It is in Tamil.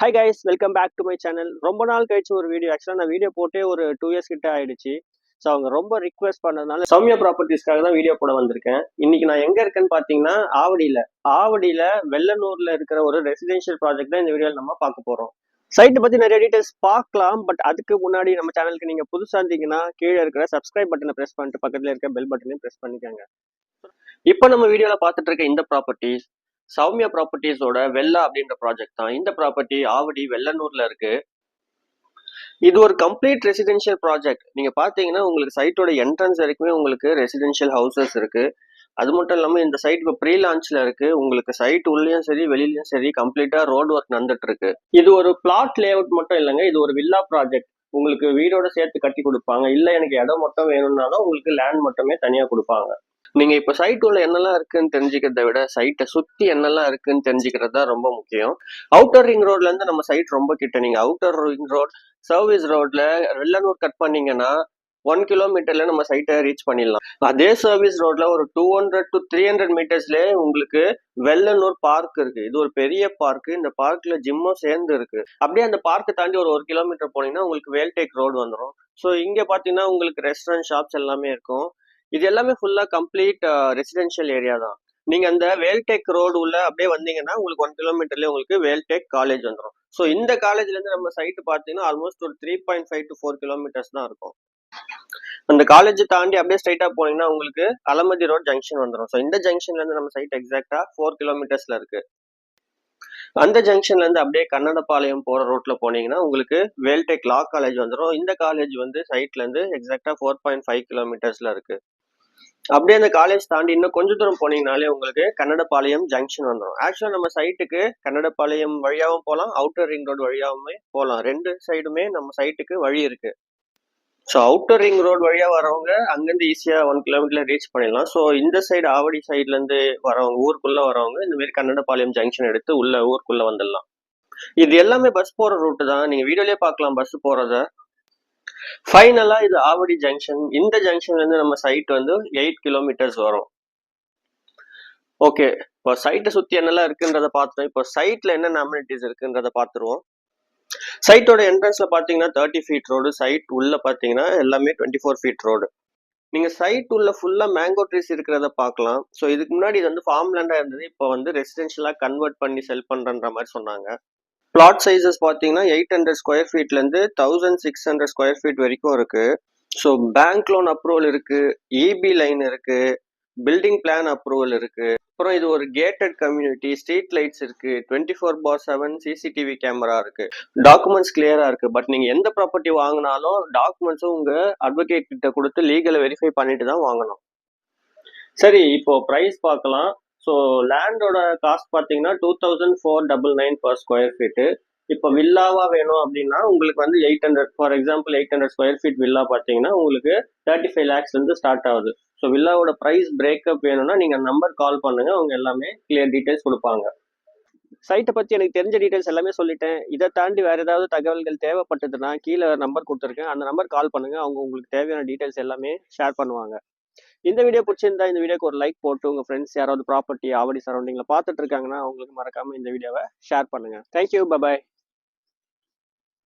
Hi guys, welcome back to my channel. ரொம்ப நாள் கழிச்சு ஒரு வீடியோ. ஆக்சுவலாக நான் வீடியோ போட்டே ஒரு 2 இயர்ஸ் கிட்ட ஆயிடுச்சு. ஸோ அவங்க ரொம்ப ரிக்வெஸ்ட் பண்ணதுனால சௌமியா ப்ராப்பர்ட்டிஸ்க்காக தான் வீடியோ போட வந்திருக்கேன். இன்னைக்கு நான் எங்க இருக்கேன்னு பார்த்தீங்கன்னா ஆவடியில வெள்ளனூர்ல இருக்கிற ஒரு ரெசிடென்ஷியல் ப்ராஜெக்ட் தான் இந்த வீடியோவில் நம்ம பார்க்க போறோம். சைட்டை பத்தி நிறைய டீடைல்ஸ் பார்க்கலாம். பட் அதுக்கு முன்னாடி நம்ம சேனலுக்கு நீங்க புதுசா இருந்தீங்கன்னா கீழே இருக்கிற சப்ஸ்கிரைப் பட்டனை பிரஸ் பண்ணிட்டு பக்கத்துல இருக்க பெல் பட்டனையும் பிரஸ் பண்ணிக்கோங்க. இப்போ நம்ம வீடியோல பார்த்துட்டு இருக்க இந்த ப்ராப்பர்ட்டிஸ் சௌமியா ப்ராப்பர்ட்டிஸோட வெள்ளா அப்படின்ற ப்ராஜெக்ட் தான். இந்த ப்ராப்பர்ட்டி ஆவடி வெள்ளனூர்ல இருக்கு. இது ஒரு கம்ப்ளீட் ரெசிடென்ஷியல் ப்ராஜெக்ட். நீங்க பாத்தீங்கன்னா உங்களுக்கு சைட்டோட என்ட்ரன்ஸ் வரைக்குமே உங்களுக்கு ரெசிடென்ஷியல் ஹவுசஸ் இருக்கு. அது மட்டும் இல்லாம இந்த சைட் இப்போ ப்ரீ லான்ச்ல இருக்கு. உங்களுக்கு சைட் உள்ளேயும் சரி வெளியிலயும் சரி கம்ப்ளீட்டா ரோடு ஒர்க் நடந்துட்டு இருக்கு. இது ஒரு பிளாட் லே அவுட் மட்டும் இல்லைங்க, இது ஒரு வில்லா ப்ராஜெக்ட். உங்களுக்கு வீடோட சேர்த்து கட்டி கொடுப்பாங்க. இல்ல எனக்கு இடம் மட்டும் வேணும்னாலும் உங்களுக்கு லேண்ட் மட்டுமே தனியா கொடுப்பாங்க. நீங்க இப்ப சைட் உள்ள என்னெல்லாம் இருக்குன்னு தெரிஞ்சுக்கிறத விட சைட்டை சுத்தி என்னெல்லாம் இருக்குன்னு தெரிஞ்சுக்கிறது தான் ரொம்ப முக்கியம். அவுட்டர் ரிங் ரோட்ல இருந்து நம்ம சைட் ரொம்ப கிட்ட. நீங்க அவுட்டர் ரிங் ரோட் சர்வீஸ் ரோட்ல வெள்ளனூர் கட் பண்ணீங்கன்னா 1 கிலோமீட்டர்ல நம்ம சைட்டை ரீச் பண்ணிடலாம். அதே சர்வீஸ் ரோட்ல ஒரு 200 to 300 மீட்டர்ஸ்ல உங்களுக்கு வெள்ளனூர் பார்க் இருக்கு. இது ஒரு பெரிய பார்க். இந்த பார்க்ல ஜிம்மும் சேர்ந்து இருக்கு. அப்படியே அந்த பார்க்கை தாண்டி ஒரு 1 கிலோமீட்டர் போனீங்கன்னா உங்களுக்கு வேல்டேக் ரோடு வந்துடும். ஸோ இங்க பாத்தீங்கன்னா உங்களுக்கு ரெஸ்டாரண்ட் ஷாப்ஸ் எல்லாமே இருக்கும். இது எல்லாமே ஃபுல்லா கம்ப்ளீட் ரெசிடென்ஷியல் ஏரியா தான். நீங்க அந்த வேல்டெக் ரோடு உள்ள அப்படியே வந்தீங்கன்னா உங்களுக்கு 1 கிலோமீட்டர்ல உங்களுக்கு வேல்டெக் காலேஜ் வந்துடும். ஸோ இந்த காலேஜ்ல இருந்து நம்ம சைட் பார்த்தீங்கன்னா ஆல்மோஸ்ட் ஒரு 3.5 to 4 கிலோமீட்டர்ஸ் தான் இருக்கும். அந்த காலேஜ் தாண்டி அப்படியே ஸ்ட்ரைட்டா போனீங்கன்னா உங்களுக்கு அலமதி ரோட் ஜங்ஷன் வந்துடும். ஸோ இந்த ஜங்ஷன்ல இருந்து நம்ம சைட் எக்ஸாக்டா 4 கிலோமீட்டர்ஸ்ல இருக்கு. அந்த ஜங்ஷன்ல இருந்து அப்படியே கன்னடபாளையம் போற ரோட்ல போனீங்கன்னா உங்களுக்கு வேல்டெக் லா காலேஜ் வந்துடும். இந்த காலேஜ் வந்து சைட்ல இருந்து எக்ஸாக்டா 4.5 கிலோமீட்டர்ஸ்ல இருக்கு. அப்படியே அந்த காலேஜ் தாண்டி இன்னும் கொஞ்ச தூரம் போனீங்கனாலே உங்களுக்கு கன்னடபாளையம் ஜங்ஷன் வந்துடும். ஆக்சுவலா நம்ம சைட்டுக்கு கன்னடபாளையம் வழியாகவும் போகலாம், அவுட்டர் ரிங் ரோடு வழியாவுமே போகலாம். 2 சைடுமே நம்ம சைட்டுக்கு வழி இருக்கு. ஸோ அவுட்டர் ரிங் ரோடு வழியா வரவங்க அங்கிருந்து ஈஸியா 1 கிலோமீட்டர்ல ரீச் பண்ணிடலாம். ஸோ இந்த சைடு ஆவடி சைட்ல இருந்து வரவங்க ஊருக்குள்ள வரவங்க இந்த மாதிரி கன்னடபாளையம் ஜங்ஷன் எடுத்து உள்ள ஊருக்குள்ள வந்துடலாம். இது எல்லாமே பஸ் போற ரூட்டு தான். நீங்க வீடியோலயே பார்க்கலாம் பஸ் போறத. ஃபைனலா இது ஆவடி ஜங்ஷன். இந்த ஜங்ஷன்ல இருந்து நம்ம சைட் வந்து 8 கிலோமீட்டர்ஸ் வரும். ஓகே, இப்போ சைட்டை சுத்தி என்னெல்லாம் இருக்குன்றத பார்த்தோம். இப்போ சைட்ல என்னென்ன அம்யூனிட்டிஸ் இருக்குன்றத பார்த்துருவோம். சைட்டோட என்ட்ரன்ஸ்ல பாத்தீங்கன்னா 30 ஃபீட் ரோடு. சைட் உள்ள பாத்தீங்கன்னா எல்லாமே 24 ஃபீட் ரோடு. நீங்க சைட் உள்ள ஃபுல்லா மேங்கோ ட்ரீஸ் இருக்கிறத பார்க்கலாம். ஸோ இதுக்கு முன்னாடி இது வந்து ஃபார்ம் லேண்டா இருந்தது. இப்போ வந்து ரெசிடென்ஷியலா கன்வெர்ட் பண்ணி செல் பண்றன்ற மாதிரி சொன்னாங்க. பிளாட் சைஸஸ் பார்த்தீங்கன்னா 800 ஸ்கொயர் ஃபீட்ல இருந்து 1600 ஸ்கொயர் ஃபீட் வரைக்கும் இருக்கு. ஸோ பேங்க் லோன் அப்ரூவல் இருக்கு, இபி லைன் இருக்கு, பில்டிங் பிளான் அப்ரூவல் இருக்கு. அப்புறம் இது ஒரு கேட்டட் கம்யூனிட்டி, ஸ்ட்ரீட் லைட்ஸ் இருக்கு, 24/7 சிசிடிவி கேமரா இருக்கு, டாக்குமெண்ட்ஸ் கிளியரா இருக்கு. பட் நீங்க எந்த ப்ராப்பர்ட்டி வாங்கினாலும் டாக்குமெண்ட்ஸும் உங்க அட்வொகேட் கிட்ட கொடுத்து லீகலை வெரிஃபை பண்ணிட்டு தான் வாங்கணும். சரி, இப்போ பிரைஸ் பார்க்கலாம். ஸோ லேண்டோட காஸ்ட் பார்த்தீங்கன்னா 2499 per ஸ்கொயர் ஃபீட்டு. இப்போ வில்லாவா வேணும் அப்படின்னா உங்களுக்கு வந்து 800, for example 800 square feet villa பார்த்தீங்கன்னா உங்களுக்கு 35 lakhs இருந்து ஸ்டார்ட் ஆகுது. ஸோ வில்லாவோட ப்ரைஸ் பிரேக்கப் வேணும்னா நீங்கள் நம்பர் கால் பண்ணுங்க, அவங்க எல்லாமே கிளியர் டீட்டெயில்ஸ் கொடுப்பாங்க. சைட்டை பற்றி எனக்கு தெரிஞ்ச டீட்டெயில்ஸ் எல்லாமே சொல்லிட்டேன். இதை தாண்டி வேறு ஏதாவது தகவல்கள் தேவைப்பட்டதுன்னா கீழே நம்பர் கொடுத்துருக்கேன், அந்த நம்பர் கால் பண்ணுங்க, அவங்க உங்களுக்கு தேவையான டீட்டெயில்ஸ் எல்லாமே ஷேர் பண்ணுவாங்க. இந்த வீடியோ பிடிச்சிருந்தா இந்த வீடியோக்கு ஒரு லைக் போட்டு உங்க ஃப்ரெண்ட்ஸ் யாராவது ப்ராப்பர்ட்டி ஆவடி சரௌண்டிங்ல பார்த்துட்டு இருக்காங்கன்னா அவங்களுக்கு மறக்காம இந்த வீடியோவை ஷேர் பண்ணுங்க. Thank you, bye bye.